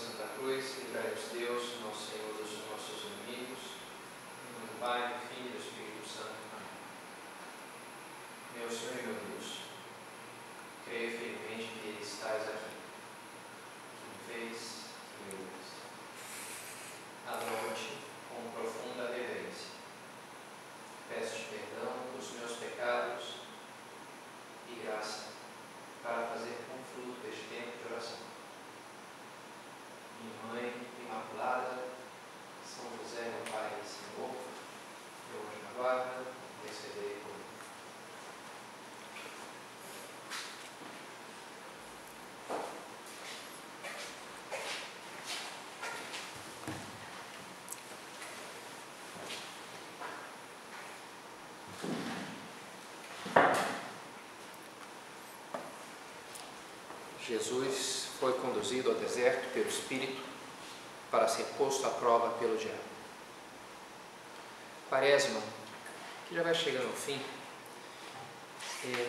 Santa Cruz, livrai-nos Deus, nosso Senhor, dos nossos inimigos. Em nome do Pai, do Filho e do Espírito Santo. Amém. Meu Senhor e meu Deus, creio firmemente que estás aqui, que me fez, que me ouves. Adoro-te com profunda reverência. Peço-te perdão dos meus pecados e graça para fazer com fruto deste tempo de oração. Minha Mãe Imaculada, São José, meu Pai e Senhor, meu anjo da guarda, intercedei por mim. Jesus foi conduzido ao deserto pelo Espírito para ser posto à prova pelo diabo. Quaresma, que já vai chegando ao fim,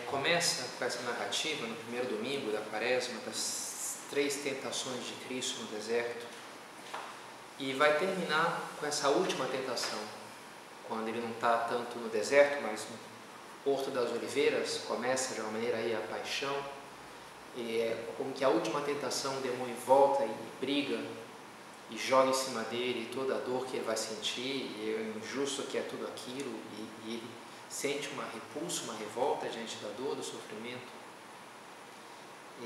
começa com essa narrativa no primeiro domingo da Quaresma das 3 tentações de Cristo no deserto e vai terminar com essa última tentação, quando ele não está tanto no deserto, mas no Horto das Oliveiras. Começa de uma maneira aí a paixão. E é como que a última tentação, o demônio volta e briga e joga em cima dele toda a dor que ele vai sentir, e é injusto que é tudo aquilo, e ele sente uma repulsa, uma revolta diante da dor, do sofrimento.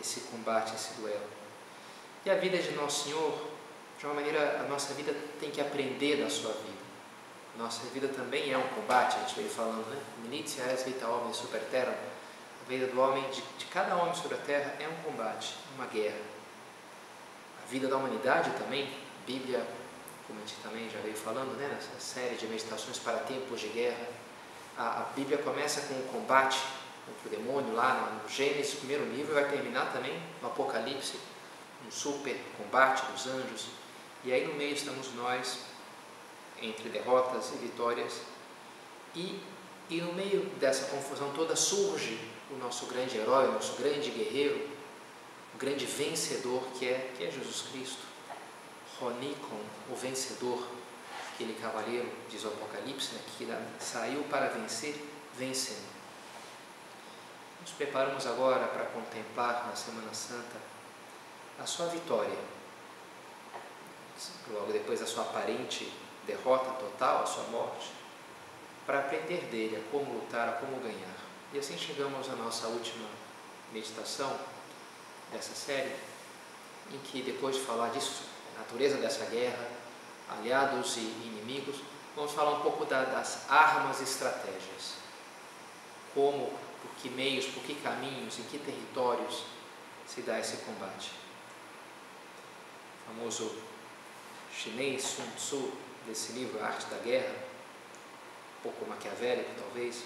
Esse combate, esse duelo. E a vida de Nosso Senhor, de uma maneira, a nossa vida tem que aprender da sua vida. Nossa vida também é um combate, a gente veio falando, né? Militia res vita homini super terram. A vida do homem, de cada homem sobre a terra, é um combate, uma guerra. A vida da humanidade também, a Bíblia, como a gente também já veio falando, né, nessa série de meditações para tempos de guerra, a Bíblia começa com um combate contra o demônio lá no Gênesis, primeiro livro, e vai terminar também no Apocalipse, um super combate dos anjos, e aí no meio estamos nós, entre derrotas e vitórias, e no meio dessa confusão toda surge o nosso grande herói, o nosso grande guerreiro, o grande vencedor que é Jesus Cristo. Ronicon, o vencedor, aquele cavaleiro, diz o Apocalipse, né, que saiu para vencer, vencendo. Nos preparamos agora para contemplar na Semana Santa a sua vitória, logo depois da sua aparente derrota total, a sua morte, para aprender dele a como lutar, a como ganhar. E assim chegamos à nossa última meditação dessa série, em que depois de falar disso, a natureza dessa guerra, aliados e inimigos, vamos falar um pouco das armas e estratégias. Como, por que meios, por que caminhos, em que territórios se dá esse combate. O famoso chinês Sun Tzu, desse livro A Arte da Guerra, um pouco maquiavélico talvez,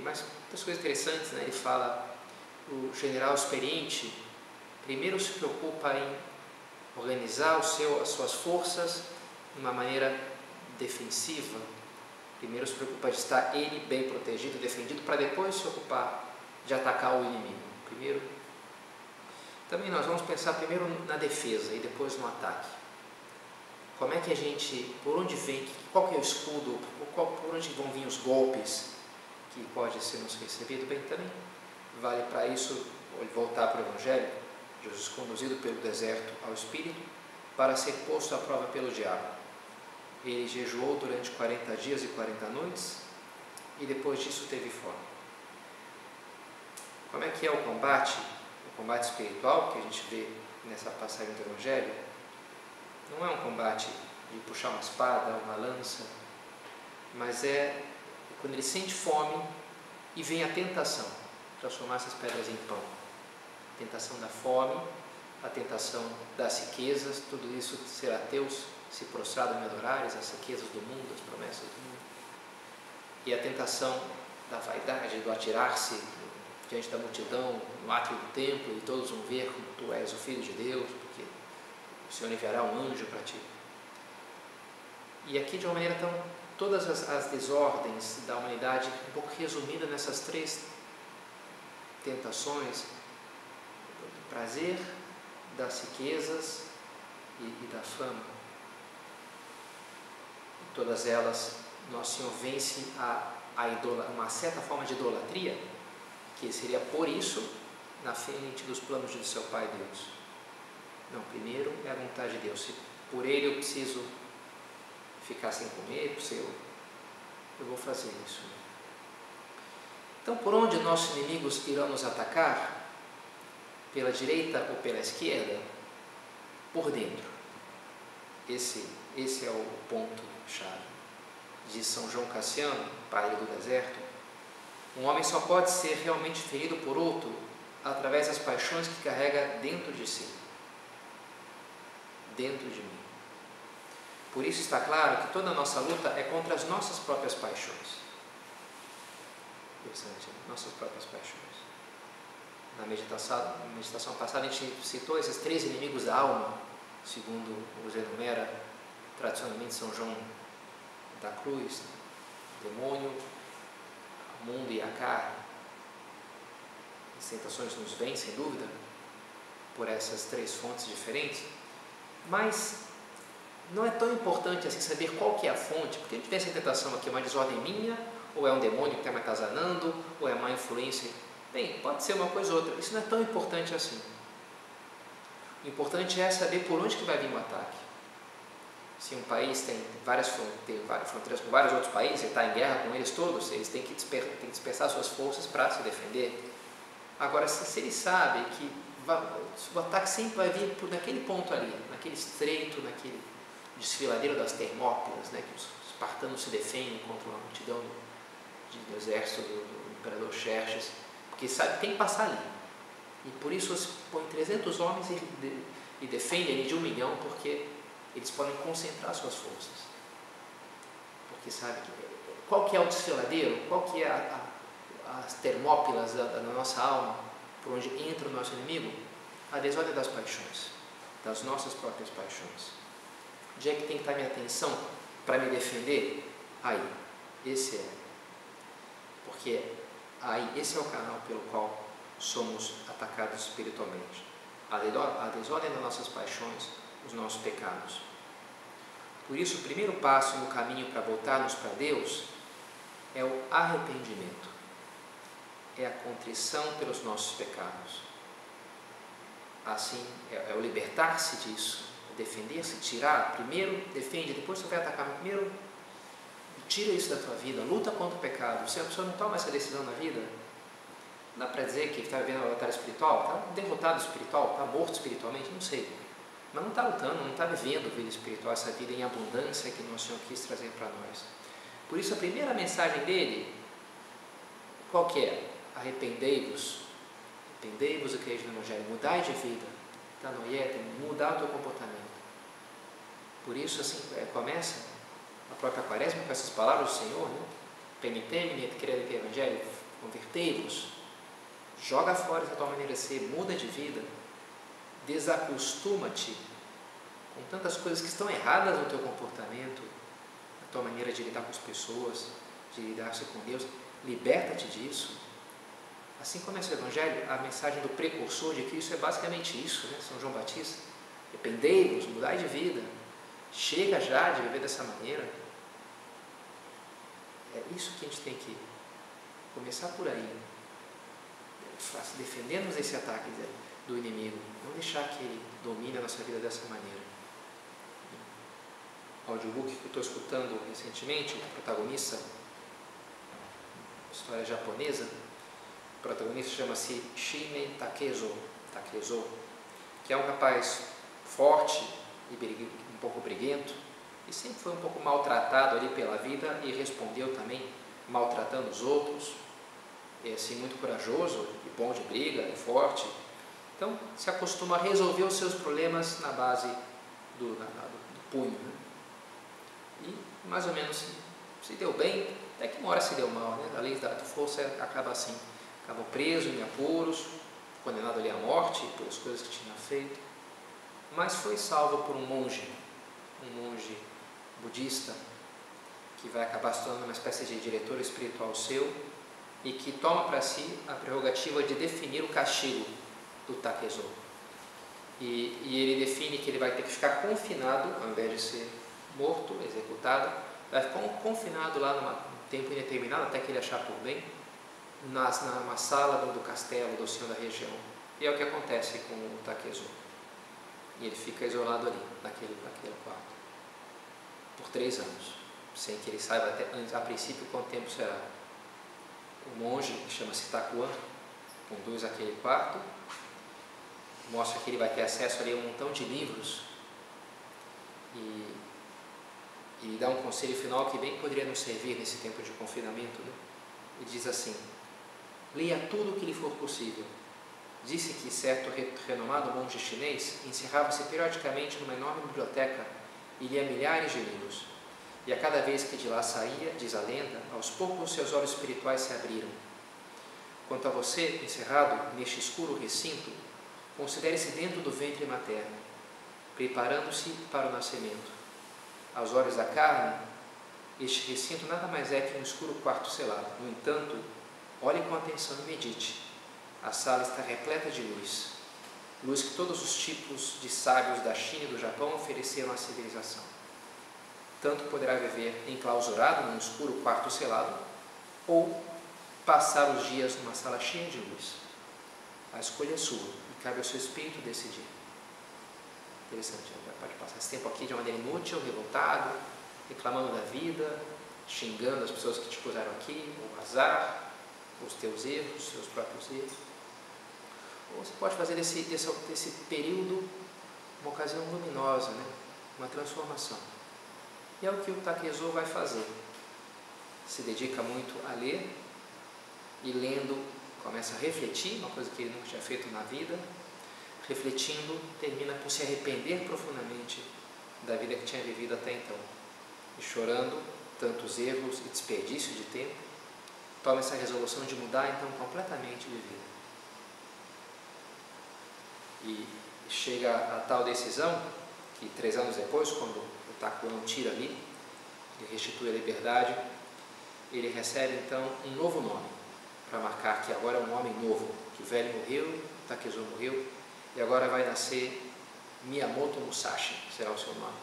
mas muitas coisas interessantes, né? Ele fala, o general experiente primeiro se preocupa em organizar as suas forças de uma maneira defensiva. Primeiro se preocupa de estar ele bem protegido, defendido, para depois se ocupar de atacar o inimigo. Primeiro, também nós vamos pensar primeiro na defesa e depois no ataque. Como é que a gente, por onde vem, qual que é o escudo, por onde vão vir os golpes que pode ser nos recebido? Bem, também vale para isso voltar para o Evangelho. Jesus conduzido pelo deserto ao Espírito para ser posto à prova pelo diabo. Ele jejuou durante 40 dias e 40 noites e depois disso teve fome. Como é que é o combate espiritual que a gente vê nessa passagem do Evangelho? Não é um combate de puxar uma espada, uma lança, mas é quando ele sente fome e vem a tentação, transformar essas pedras em pão. A tentação da fome, a tentação das riquezas, tudo isso ser ateus, se prostrado me adorares, as riquezas do mundo, as promessas do mundo. E a tentação da vaidade, do atirar-se diante da multidão, no átrio do templo, e todos vão ver como tu és o Filho de Deus, porque o Senhor enviará um anjo para ti. E aqui, de uma maneira tão, todas as desordens da humanidade, um pouco resumida nessas 3 tentações: do prazer, das riquezas e da fama. Em todas elas, Nosso Senhor vence uma certa forma de idolatria, que seria por isso na frente dos planos de seu Pai Deus. Não, primeiro é a vontade de Deus. Se por Ele eu preciso ficar sem comer, eu vou fazer isso. Então, por onde nossos inimigos irão nos atacar? Pela direita ou pela esquerda? Por dentro. Esse é o ponto-chave. Diz São João Cassiano, padre do deserto: um homem só pode ser realmente ferido por outro através das paixões que carrega dentro de si, dentro de mim. Por isso está claro que toda a nossa luta é contra as nossas próprias paixões. Interessante, né? Nossas próprias paixões. Na meditação passada a gente citou esses 3 inimigos da alma, segundo os enumera tradicionalmente São João da Cruz: o demônio, o mundo e a carne. As tentações nos vêm, sem dúvida, por essas 3 fontes diferentes, mas não é tão importante assim saber qual que é a fonte, porque a gente vê essa tentação aqui: é uma desordem minha, ou é um demônio que está me atazanando, ou é má influência. Bem, pode ser uma coisa ou outra, isso não é tão importante assim. O importante é saber por onde que vai vir o ataque. Se um país tem várias fronteiras com vários outros países, e está em guerra com eles todos, eles têm que dispersar suas forças para se defender. Agora, se eles sabem que o ataque sempre vai vir por naquele ponto ali, naquele estreito, naquele desfiladeiro das Termópilas, né, que os espartanos se defendem contra uma multidão do exército do imperador Xerxes, porque sabe que tem que passar ali. E por isso põe 300 homens e defendem ele de 1 milhão, porque eles podem concentrar suas forças. Porque sabe qual que é o desfiladeiro, qual que é as Termópilas da nossa alma, por onde entra o nosso inimigo? A desordem das paixões, das nossas próprias paixões. Onde é que tem que estar minha atenção para me defender? Aí, esse é. Porque aí, esse é o canal pelo qual somos atacados espiritualmente. A desordem das nossas paixões, os nossos pecados. Por isso, o primeiro passo no caminho para voltarmos para Deus é o arrependimento. É a contrição pelos nossos pecados. Assim, é o libertar-se disso, defender-se, tirar. Primeiro defende, depois você vai atacar. Primeiro, tira isso da tua vida, luta contra o pecado. Se a pessoa não toma essa decisão na vida, não dá para dizer que está vivendo uma batalha espiritual, está derrotado espiritual, está morto espiritualmente, não sei. Mas não está lutando, não está vivendo a vida espiritual, essa vida em abundância que Nosso Senhor quis trazer para nós. Por isso, a primeira mensagem dele, qual que é? Arrependei-vos e crede no Evangelho, mudai de vida, mudar o teu comportamento. Por isso, assim, começa a própria Quaresma com essas palavras do Senhor, né? Penitemi, et credete Evangelho, convertei-vos, joga fora essa tua maneira de ser, muda de vida, desacostuma-te com tantas coisas que estão erradas no teu comportamento, na tua maneira de lidar com as pessoas, de lidar-se com Deus, liberta-te disso. Assim começa o Evangelho, a mensagem do precursor de Cristo é basicamente isso, né? São João Batista: arrependei-vos, mudai de vida, chega já de viver dessa maneira. É isso que a gente tem que começar por aí, defendendo-nos desse ataque do inimigo, não deixar que ele domine a nossa vida dessa maneira. O audiobook que eu estou escutando recentemente, o protagonista, história japonesa, o protagonista chama-se Shime Takezo, que é um rapaz forte e um pouco briguento, e sempre foi um pouco maltratado ali pela vida e respondeu também maltratando os outros. É assim, muito corajoso e bom de briga, é forte. Então se acostuma a resolver os seus problemas na base do punho, né? E mais ou menos se deu bem, até que uma hora se deu mal, né? A lei da força acaba assim, acabou preso em apuros, condenado ali à morte pelas coisas que tinha feito, mas foi salvo por um monge budista, que vai acabar se tornando uma espécie de diretor espiritual seu, e que toma para si a prerrogativa de definir o castigo do Takezo. E ele define que ele vai ter que ficar confinado, ao invés de ser morto, executado, vai ficar confinado lá num tempo indeterminado, até que ele achar por bem, numa sala do castelo, do senhor da região. E é o que acontece com o Takezo. E ele fica isolado ali, naquele quarto, por 3 anos, sem que ele saiba a princípio quanto tempo será. O monge, que chama-se Takuan, conduz aquele quarto, mostra que ele vai ter acesso ali a um montão de livros e dá um conselho final que bem poderia nos servir nesse tempo de confinamento, né? Ele diz assim: leia tudo o que lhe for possível. Disse que certo renomado monge chinês encerrava-se periodicamente numa enorme biblioteca e lia milhares de livros. E a cada vez que de lá saía, diz a lenda, aos poucos seus olhos espirituais se abriram. Quanto a você, encerrado neste escuro recinto, considere-se dentro do ventre materno, preparando-se para o nascimento. Aos olhos da carne, este recinto nada mais é que um escuro quarto selado. No entanto, olhe com atenção e medite. A sala está repleta de luz, luz que todos os tipos de sábios da China e do Japão ofereceram à civilização. Tanto poderá viver enclausurado num escuro quarto selado, ou passar os dias numa sala cheia de luz. A escolha é sua e cabe ao seu espírito decidir. Interessante, já pode passar esse tempo aqui de uma maneira inútil, revoltado, reclamando da vida, xingando as pessoas que te puseram aqui, o azar, os teus erros, os seus próprios erros. Ou você pode fazer desse período uma ocasião luminosa, né? Uma transformação. E é o que o Takezo vai fazer. Se dedica muito a ler e lendo começa a refletir, uma coisa que ele nunca tinha feito na vida. Refletindo, termina por se arrepender profundamente da vida que tinha vivido até então. E chorando tantos erros e desperdício de tempo, toma essa resolução de mudar então completamente de vida. E chega a tal decisão que 3 anos depois, quando o Takuan tira ali, ele restitui a liberdade, ele recebe então um novo nome, para marcar que agora é um homem novo, que o velho morreu, o Takezo morreu, e agora vai nascer Miyamoto Musashi, será o seu nome.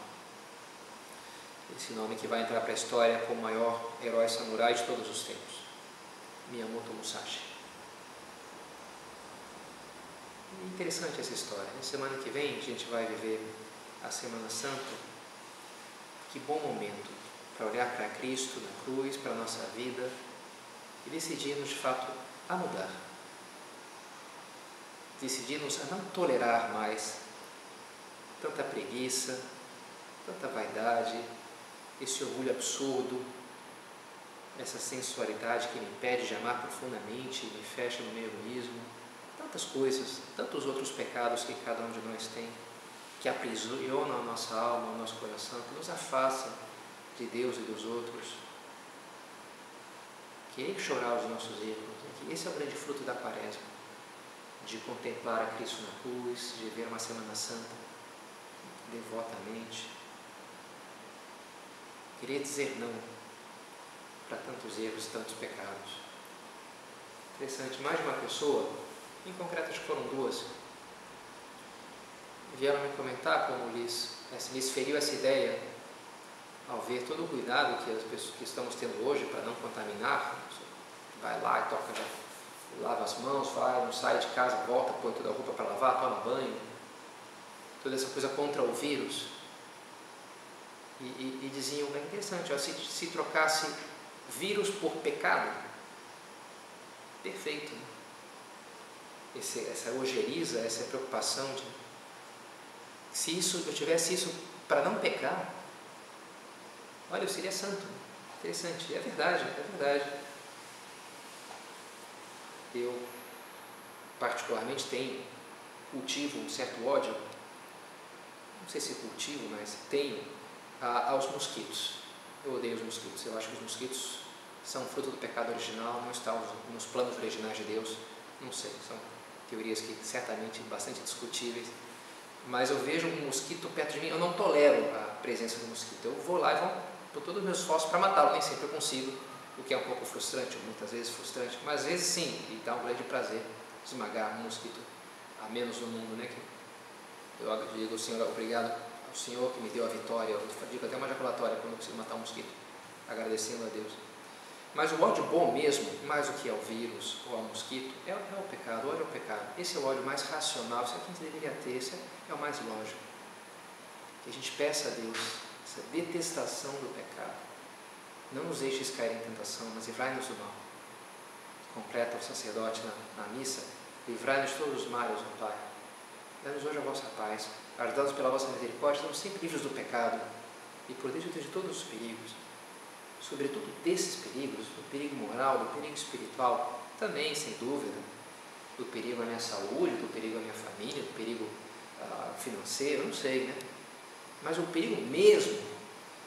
Esse nome que vai entrar para a história como o maior herói samurai de todos os tempos, Miyamoto Musashi. Interessante essa história. Na semana que vem a gente vai viver a Semana Santa. Que bom momento para olhar para Cristo na cruz, para a nossa vida e decidirmos de fato a mudar. Decidimos a não tolerar mais tanta preguiça, tanta vaidade, esse orgulho absurdo, essa sensualidade que me impede de amar profundamente, me fecha no meu egoísmo, tantas coisas, tantos outros pecados que cada um de nós tem, que aprisionam a nossa alma, o nosso coração, que nos afastam de Deus e dos outros. Querer chorar os nossos erros, esse é o grande fruto da Quaresma, de contemplar a Cristo na cruz, de ver uma Semana Santa devotamente, querer dizer não para tantos erros, tantos pecados. Interessante, mais de uma pessoa, em concreto acho que foram 2, vieram me comentar como lhes feriu essa ideia ao ver todo o cuidado que as pessoas que estamos tendo hoje para não contaminar. Vai lá e toca, lava as mãos, não sai de casa, volta, põe toda a roupa para lavar, toma banho, toda essa coisa contra o vírus. E diziam, é interessante, ó, se trocasse vírus por pecado, perfeito, né? Essa ojeriza, essa preocupação de se eu tivesse isso para não pecar, olha, eu seria santo. Interessante, é verdade, é verdade. Eu particularmente cultivo um certo ódio, não sei se cultivo, mas tenho aos mosquitos. Eu odeio os mosquitos, eu acho que os mosquitos são fruto do pecado original, não estão nos planos originais de Deus, não sei, são teorias que certamente bastante discutíveis, mas eu vejo um mosquito perto de mim, eu não tolero a presença do mosquito, eu vou lá e vou por todos os meus esforços para matá-lo, nem sempre eu consigo, o que é um pouco frustrante, muitas vezes frustrante, mas às vezes sim, e dá um grande prazer esmagar um mosquito a menos no mundo, né? Eu digo ao Senhor, obrigado ao Senhor que me deu a vitória. Eu digo até uma ejaculatória quando eu preciso matar um mosquito, agradecendo a Deus. Mas o ódio bom mesmo, mais do que ao vírus ou ao mosquito, é o pecado. O ódio é o pecado. Esse é o ódio mais racional, esse é o que a gente deveria ter, esse é o mais lógico. Que a gente peça a Deus essa detestação do pecado. Não nos deixes cair em tentação, mas livrai-nos do mal. Completa o sacerdote na missa: livrai-nos de todos os males, ó Pai. Dá-nos hoje a vossa paz. Ajudados pela vossa misericórdia, estamos sempre livres do pecado e protegidos de todos os perigos. Sobretudo desses perigos, do perigo moral, do perigo espiritual, também, sem dúvida, do perigo à minha saúde, do perigo à minha família, do perigo financeiro, não sei, né? Mas o perigo mesmo,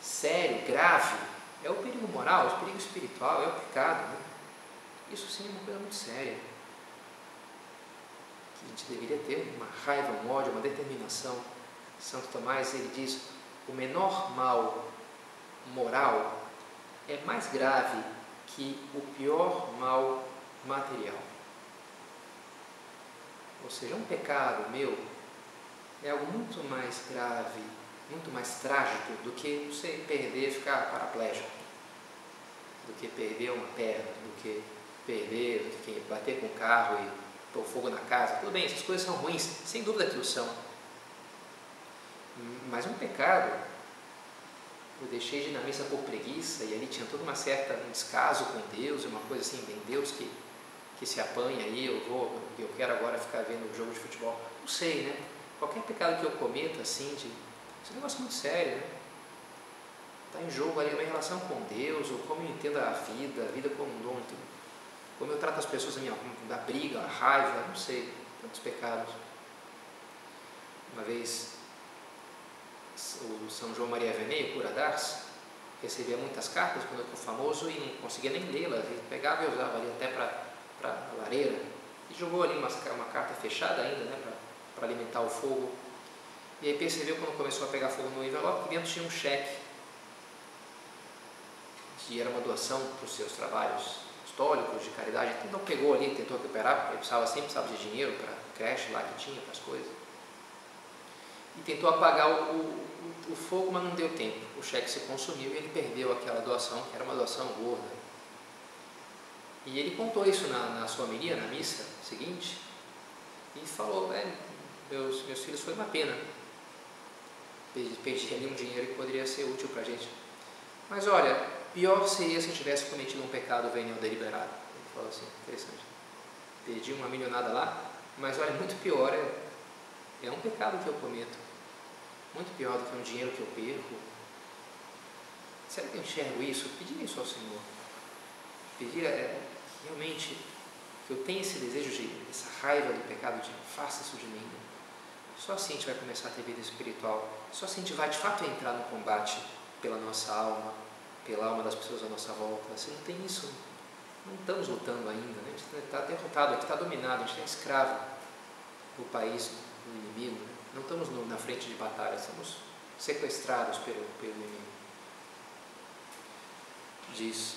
sério, grave, é o perigo moral, o perigo espiritual, é o pecado, né? Isso sim é uma coisa muito séria, que a gente deveria ter uma raiva, um ódio, uma determinação. Santo Tomás, ele diz: o menor mal moral é mais grave que o pior mal material. Ou seja, um pecado meu é algo muito mais grave, muito mais trágico do que você perder, ficar paraplégico, do que perder uma perna, do que bater com o carro e pôr fogo na casa. Tudo bem, essas coisas são ruins, sem dúvida que o são. Mas um pecado, eu deixei de ir na missa por preguiça e ali tinha toda um descaso com Deus, uma coisa assim, bem, Deus que se apanha aí, eu quero agora ficar vendo o jogo de futebol. Não sei, né? Qualquer pecado que eu cometa, assim, esse é um negócio muito sério, né? Está em jogo ali a minha relação com Deus, ou como eu entendo a vida como um dom, como eu trato as pessoas, da briga, a raiva, não sei, tantos pecados. Uma vez, o São João Maria Vianney, o cura d'Ars, recebia muitas cartas quando eu fui famoso e não conseguia nem lê-las, ele pegava e usava ali até para a lareira, e jogou ali uma carta fechada ainda, né, para alimentar o fogo. E aí percebeu, quando começou a pegar fogo no envelope, que dentro tinha um cheque, que era uma doação para os seus trabalhos apostólicos, de caridade. Então pegou ali, tentou recuperar, porque sempre precisava de dinheiro para a creche lá que tinha, para as coisas. E tentou apagar o fogo, mas não deu tempo. O cheque se consumiu e ele perdeu aquela doação, que era uma doação gorda. E ele contou isso na sua homilia, na missa seguinte, e falou: meus filhos, foi uma pena. Perdi ali um dinheiro que poderia ser útil para a gente. Mas olha, pior seria se eu tivesse cometido um pecado venial deliberado. Ele falou assim, interessante. Perdi uma milionada lá, mas olha, muito pior é um pecado que eu cometo. Muito pior do que um dinheiro que eu perco. Será que eu enxergo isso? Pedir isso ao Senhor. Pedir realmente que eu tenha esse desejo, essa raiva do pecado, de faça isso de mim. Só assim a gente vai começar a ter vida espiritual. Só assim a gente vai de fato entrar no combate pela nossa alma, pela alma das pessoas à nossa volta. Se não tem isso, não estamos lutando ainda, né? A gente está derrotado, a gente está dominado, a gente está escravo do país, do inimigo, né? Não estamos na frente de batalha, estamos sequestrados pelo inimigo. Diz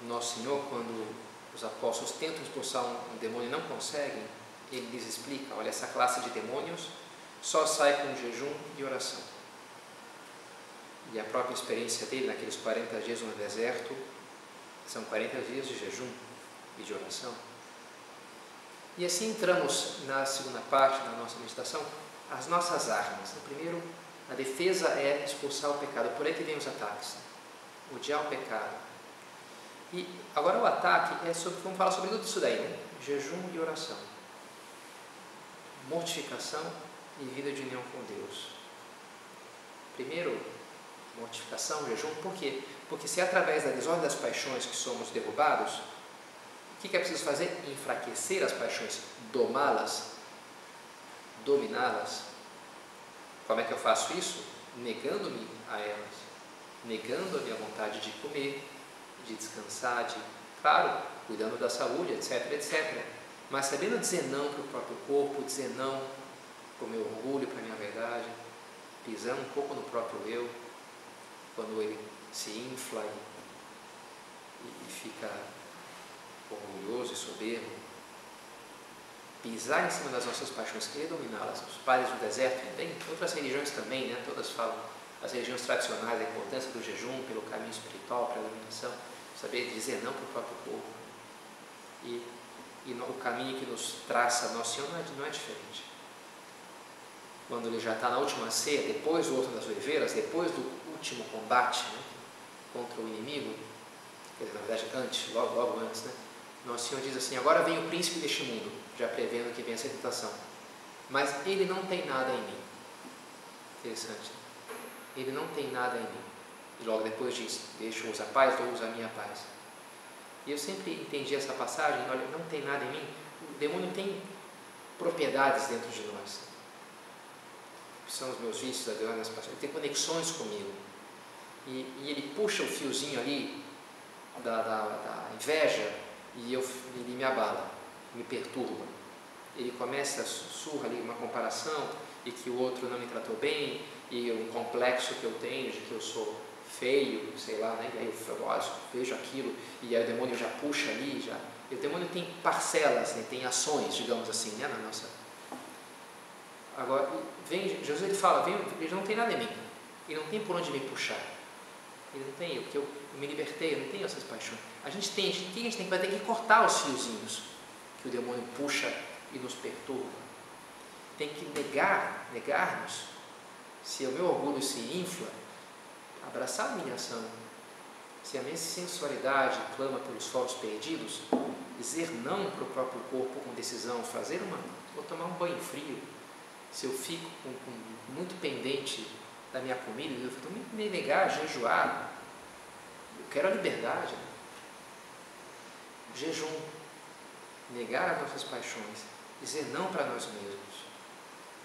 Nosso Senhor, quando os apóstolos tentam expulsar um demônio e não conseguem, ele lhes explica: olha, essa classe de demônios só sai com jejum e oração. E a própria experiência dele naqueles 40 dias no deserto são 40 dias de jejum e de oração. E assim entramos na segunda parte da nossa meditação, as nossas armas. Primeiro, a defesa é expulsar o pecado, por aí que vem os ataques, odiar o pecado. E agora o ataque vamos falar sobre tudo isso daí, né? Jejum e oração, mortificação e vida de união com Deus. Primeiro, mortificação, jejum, por quê? Porque se é através da desordem das paixões que somos derrubados, o que é preciso fazer? Enfraquecer as paixões, domá-las, dominá-las. Como é que eu faço isso? Negando-me a elas, negando a minha vontade de comer, de descansar, claro, cuidando da saúde, etc, etc. Mas sabendo dizer não para o próprio corpo, dizer não para o meu orgulho, para a minha verdade, pisando um pouco no próprio eu, quando ele se infla e fica orgulhoso e soberbo. pisar em cima das nossas paixões, querer dominá-las. Os padres do deserto, bem, outras religiões também, né? Todas falam, as religiões tradicionais, a importância do jejum pelo caminho espiritual, para a iluminação, saber dizer não para o próprio corpo. E o caminho que nos traça Nosso Senhor não é diferente. Quando ele já está na última ceia, depois do Horto das Oliveiras, depois do último combate, né, contra o inimigo, quer dizer, na verdade antes, logo antes, né, Nosso Senhor diz assim: agora vem o príncipe deste mundo, já prevendo que vem essa tentação, mas ele não tem nada em mim. Interessante, né? Ele não tem nada em mim. E logo depois diz: deixo-vos a paz, dou-vos a minha paz. E eu sempre entendi essa passagem: olha, não tem nada em mim. O demônio tem propriedades dentro de nós, que são os meus vícios, ele tem conexões comigo, e ele puxa o fiozinho ali da inveja, e ele me abala, me perturba. Ele começa, surra ali uma comparação, e que o outro não me tratou bem, e um complexo que eu tenho de que eu sou feio, sei lá, né? E aí eu vejo aquilo, e aí o demônio já puxa ali, e o demônio tem parcelas, né? Tem ações, digamos assim, né? Na nossa... Agora, Jesus, ele fala, ele não tem nada em mim, ele não tem por onde me puxar, ele não tem, porque eu me libertei, eu não tenho essas paixões. A gente tem que vai ter que cortar os fiozinhos que o demônio puxa e nos perturba. Tem que negar-nos. Se o meu orgulho se infla, abraçar a humilhação. Se a minha sensualidade clama pelos fogos perdidos, dizer não para o próprio corpo com decisão, vou tomar um banho frio. Se eu fico muito pendente da minha comida, eu vou me negar, jejuar. Eu quero a liberdade. Né? Jejum, negar as nossas paixões, dizer não para nós mesmos,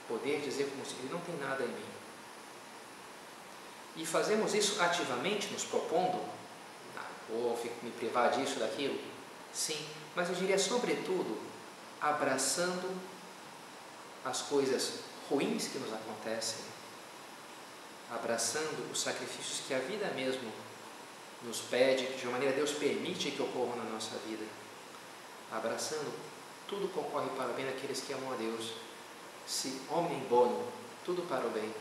poder dizer como se ele não tem nada em mim. E fazemos isso ativamente, nos propondo, vou me privar disso, daquilo? Sim, mas eu diria sobretudo, abraçando as coisas ruins que nos acontecem, abraçando os sacrifícios que a vida mesmo nos pede, que de uma maneira Deus permite que ocorram na nossa vida, abraçando, tudo concorre para o bem daqueles que amam a Deus. Se hominem bono, tudo para o bem.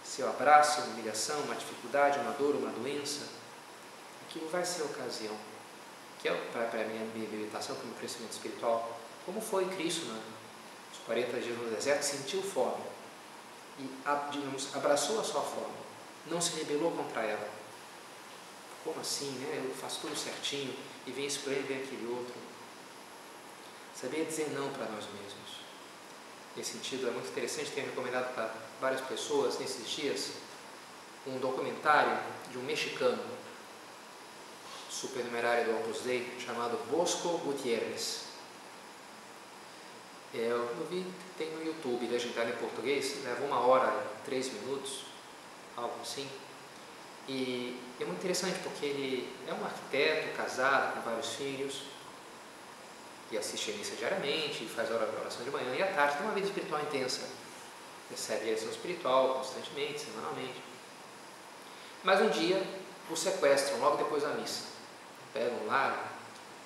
Se eu abraço uma humilhação, uma dificuldade, uma dor, uma doença, aquilo vai ser a ocasião, que é para a minha meditação, para o meu crescimento espiritual, como foi Cristo nos 40 dias no deserto, sentiu fome e, digamos, abraçou a sua fome, não se rebelou contra ela. Como assim, né? Eu faço tudo certinho e vem isso para ele, vem aquele outro. Saber dizer não para nós mesmos. Nesse sentido, é muito interessante, tenho recomendado para várias pessoas nesses dias um documentário de um mexicano, supernumerário do Opus Dei, chamado Bosco Gutiérrez. Eu vi, tem no YouTube, legendado em português, leva 1 hora, 3 minutos, algo assim. E é muito interessante porque ele é um arquiteto, casado, com vários filhos, e assiste a missa diariamente, faz a oração de manhã e à tarde, tem uma vida espiritual intensa, recebe direção espiritual constantemente, semanalmente. Mas um dia o sequestram logo depois da missa, pegam lá,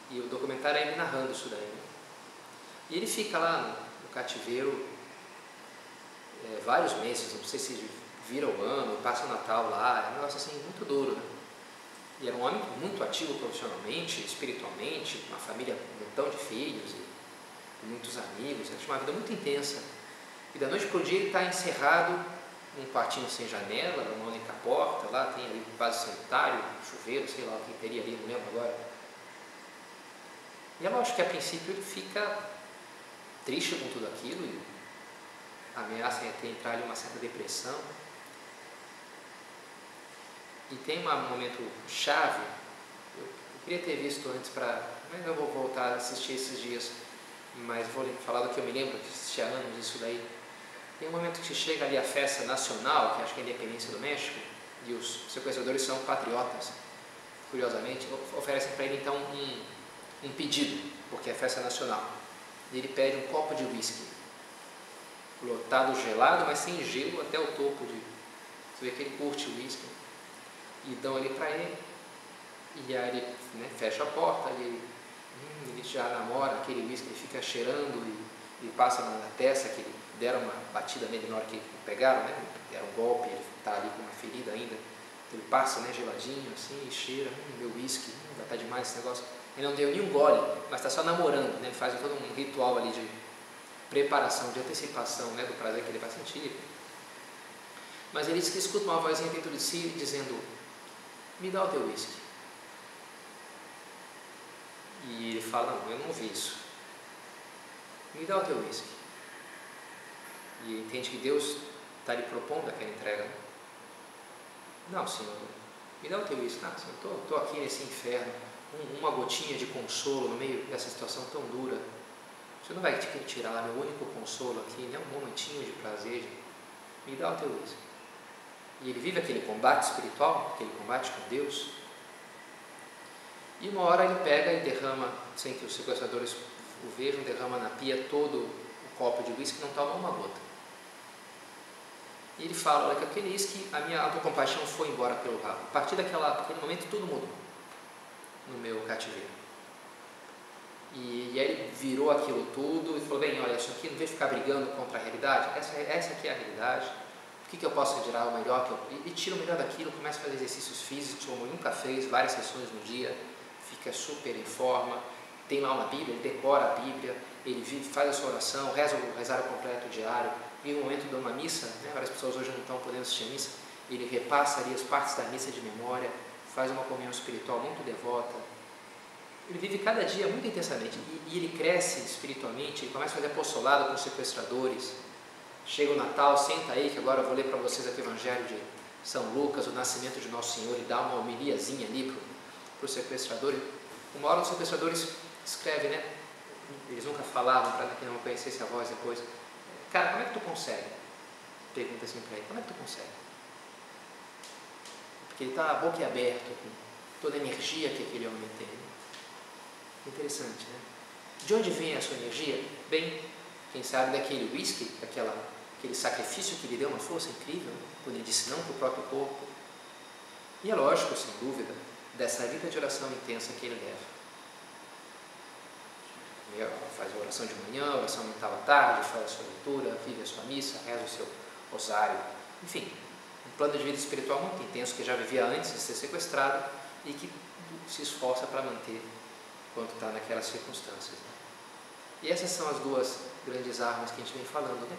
e o documentário é ele narrando isso daí. Né? E ele fica lá no cativeiro vários meses, não sei se vira o ano, passa o Natal lá, é um negócio assim muito duro, né? E era um homem muito ativo profissionalmente, espiritualmente, uma família, um montão de filhos, e muitos amigos, ele tinha uma vida muito intensa. E da noite para o dia ele está encerrado num quartinho sem janela, uma única porta, lá tem ali vaso sanitário, chuveiro, sei lá o que teria ali, não lembro agora. E eu acho que a princípio ele fica triste com tudo aquilo, e ameaça entrar ali uma certa depressão. E tem um momento chave, eu queria ter visto antes, mas eu vou voltar a assistir esses dias, mas vou falar do que eu me lembro, que assisti há anos isso daí. Tem um momento que chega ali a festa nacional, que acho que é a independência do México, e os sequestradores são patriotas, curiosamente, oferecem para ele então um pedido, porque é festa nacional. E ele pede um copo de uísque, lotado gelado, mas sem gelo até o topo. Você vê que ele curte o uísque. E dão ali para ele, e aí ele fecha a porta, ele já namora aquele uísque, ele fica cheirando, ele passa na testa, que deram uma batida nele na hora que o pegaram, né? Deram um golpe, ele está ali com uma ferida ainda. Ele passa, né, geladinho, assim, e cheira, meu uísque, já está demais esse negócio. Ele não deu nenhum gole, mas está só namorando, né? Ele faz todo um ritual ali de preparação, de antecipação, né, do prazer que ele vai sentir. Mas ele diz que escuta uma vozinha dentro de si dizendo: me dá o teu uísque. E ele fala: não, eu não ouvi isso. Me dá o teu uísque. E entende que Deus está lhe propondo aquela entrega. Não, Senhor, me dá o teu uísque. Não, Senhor, estou aqui nesse inferno, uma gotinha de consolo no meio dessa situação tão dura. Você não vai tirar meu único consolo aqui, nem um momentinho de prazer. Me dá o teu uísque. E ele vive aquele combate espiritual, aquele combate com Deus. E uma hora ele pega e derrama, sem que os sequestradores o vejam, derrama na pia todo o copo de uísque e não toma uma gota. E ele fala: olha, que aquele uísque, a minha autocompaixão foi embora pelo rabo. A partir daquele momento tudo mudou no meu cativeiro. E aí ele virou aquilo tudo e falou: bem, olha, isso aqui não veio ficar brigando contra a realidade, essa aqui é a realidade. O que eu posso tirar o melhor? E tira o melhor daquilo, começa a fazer exercícios físicos como nunca fez, várias sessões no dia, fica super em forma, tem lá uma Bíblia, ele decora a Bíblia, ele vive, faz a sua oração, reza o rosário completo diário, e no momento de uma missa, né, várias pessoas hoje não estão podendo assistir a missa, ele repassa ali as partes da missa de memória, faz uma comunhão espiritual muito devota. Ele vive cada dia muito intensamente e ele cresce espiritualmente, ele começa a fazer apostolado com os sequestradores. Chega o Natal, senta aí que agora eu vou ler para vocês aqui o Evangelho de São Lucas, o nascimento de Nosso Senhor, e dá uma homiliazinha ali para o sequestrador. Uma hora os sequestradores escrevem, né? Eles nunca falavam para quem não conhecesse a voz depois. Cara, como é que tu consegue? Pergunta assim para ele: como é que tu consegue? Porque ele está boquiaberto com toda a energia que aquele homem tem. Interessante, né? De onde vem a sua energia? Bem, quem sabe daquele whisky, aquele sacrifício que lhe deu uma força incrível, quando ele disse não para o próprio corpo. E é lógico, sem dúvida, dessa vida de oração intensa que ele leva. Ele faz a oração de manhã, a oração mental à tarde, faz a sua leitura, vive a sua missa, reza o seu rosário. Enfim, um plano de vida espiritual muito intenso que já vivia antes de ser sequestrado e que se esforça para manter enquanto está naquelas circunstâncias. E essas são as duas grandes armas que a gente vem falando, né?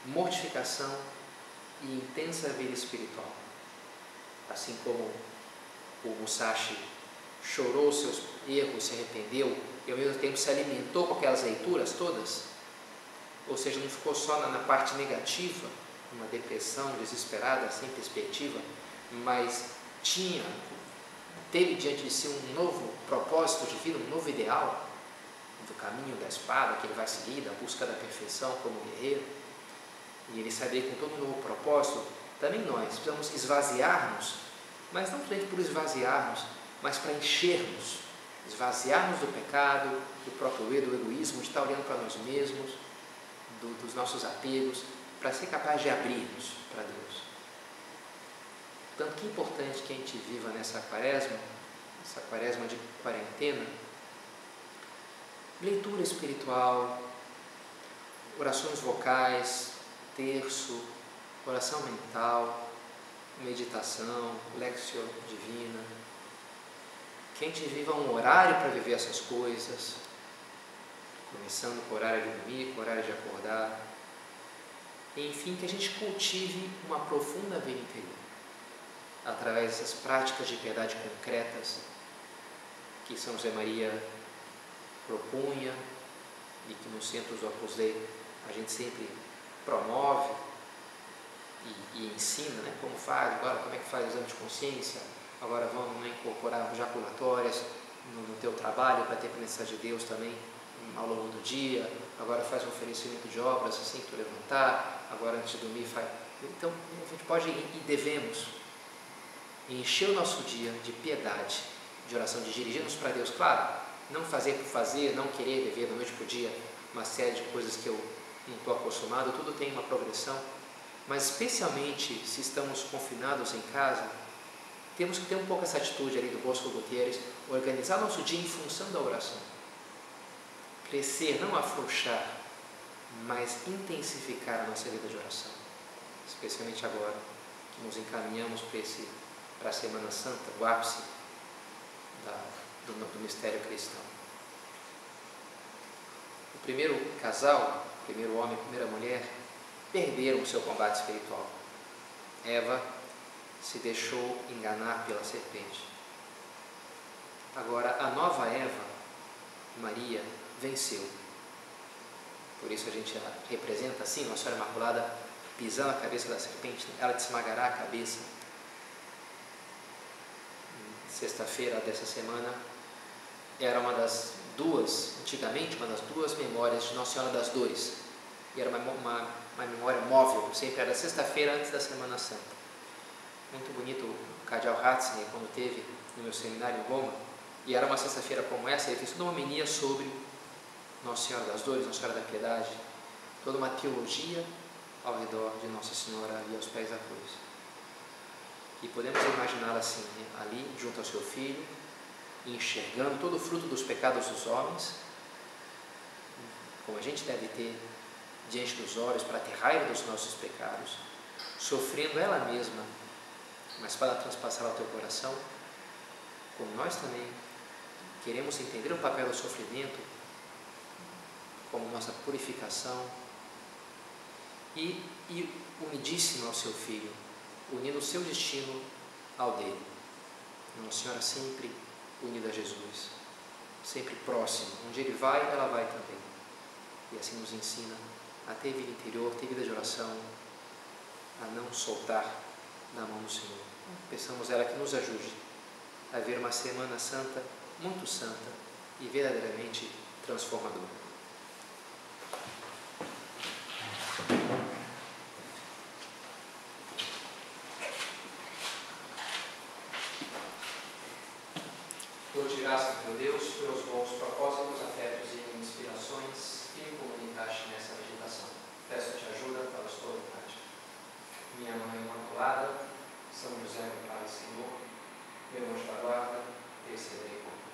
Mortificação e intensa vida espiritual. Assim como o Musashi chorou seus erros, se arrependeu e ao mesmo tempo se alimentou com aquelas leituras todas, ou seja, não ficou só na parte negativa, uma depressão desesperada, sem perspectiva, mas teve diante de si um novo propósito de vida, um novo ideal, do caminho da espada que ele vai seguir, da busca da perfeição como guerreiro, e ele sai com todo um novo propósito. Também nós precisamos esvaziar-nos, mas não por esvaziar-nos, mas para enchermos, esvaziar-nos do pecado, do próprio eu, do egoísmo, de estar olhando para nós mesmos, dos nossos apegos, para ser capaz de abrir-nos para Deus. Tanto que é importante que a gente viva nessa quaresma de quarentena, leitura espiritual, orações vocais, terço, oração mental, meditação, lexio divina. Que a gente viva um horário para viver essas coisas, começando com o horário de dormir, com o horário de acordar. E, enfim, que a gente cultive uma profunda vida interior, através dessas práticas de piedade concretas que São José Maria propunha e que nos centros do Opus Dei a gente sempre promove e ensina, né, como faz, agora como é que faz o exame de consciência, agora vamos, né, incorporar jaculatórias no teu trabalho para ter a presença de Deus também ao longo do dia, agora faz um oferecimento de obras assim que tu levantar, agora antes de dormir faz. Então a gente pode e devemos encher o nosso dia de piedade, de oração, de dirigir-nos para Deus, claro, não fazer por fazer, não querer viver da noite para o dia uma série de coisas que eu não estou acostumado, tudo tem uma progressão, mas especialmente se estamos confinados em casa, temos que ter um pouco essa atitude ali do Bosco Gutierrez, organizar nosso dia em função da oração, crescer, não afrouxar, mas intensificar a nossa vida de oração, especialmente agora que nos encaminhamos para a Semana Santa, o ápice do mistério cristão. O primeiro casal, o primeiro homem e a primeira mulher, perderam o seu combate espiritual. Eva se deixou enganar pela serpente. Agora, a nova Eva, Maria, venceu. Por isso a gente representa assim Nossa Senhora Imaculada pisando a cabeça da serpente, ela te esmagará a cabeça. Sexta-feira dessa semana era uma das duas, antigamente uma das duas memórias de Nossa Senhora das Dores. E era uma memória móvel, sempre era sexta-feira antes da Semana Santa. Muito bonito o cardeal Ratzinger, quando teve no meu seminário em Roma, e era uma sexta-feira como essa, ele fez toda uma homilia sobre Nossa Senhora das Dores, Nossa Senhora da Piedade, toda uma teologia ao redor de Nossa Senhora ali aos pés da cruz. E podemos imaginá-la assim, né? Ali junto ao seu filho, enxergando todo o fruto dos pecados dos homens, como a gente deve ter diante dos olhos para ter raiva dos nossos pecados, sofrendo ela mesma, mas para transpassar ao teu coração, como nós também queremos entender o papel do sofrimento como nossa purificação, e unidíssima ao seu filho, unindo o seu destino ao dele. Nossa Senhora sempre unida a Jesus, sempre próxima. Onde ele vai, ela vai também. E assim nos ensina a ter vida interior, ter vida de oração, a não soltar da mão do Senhor. Peçamos ela que nos ajude a ver uma Semana Santa muito santa e verdadeiramente transformadora. Dou-te graças, meu Deus, pelos bons propósitos, afetos e inspirações que me comunicaste nessa meditação. Peço-te ajuda para a sua vontade. Minha Mãe Imaculada, São José, meu Pai e Senhor, meu anjo da guarda, intercedei por mim.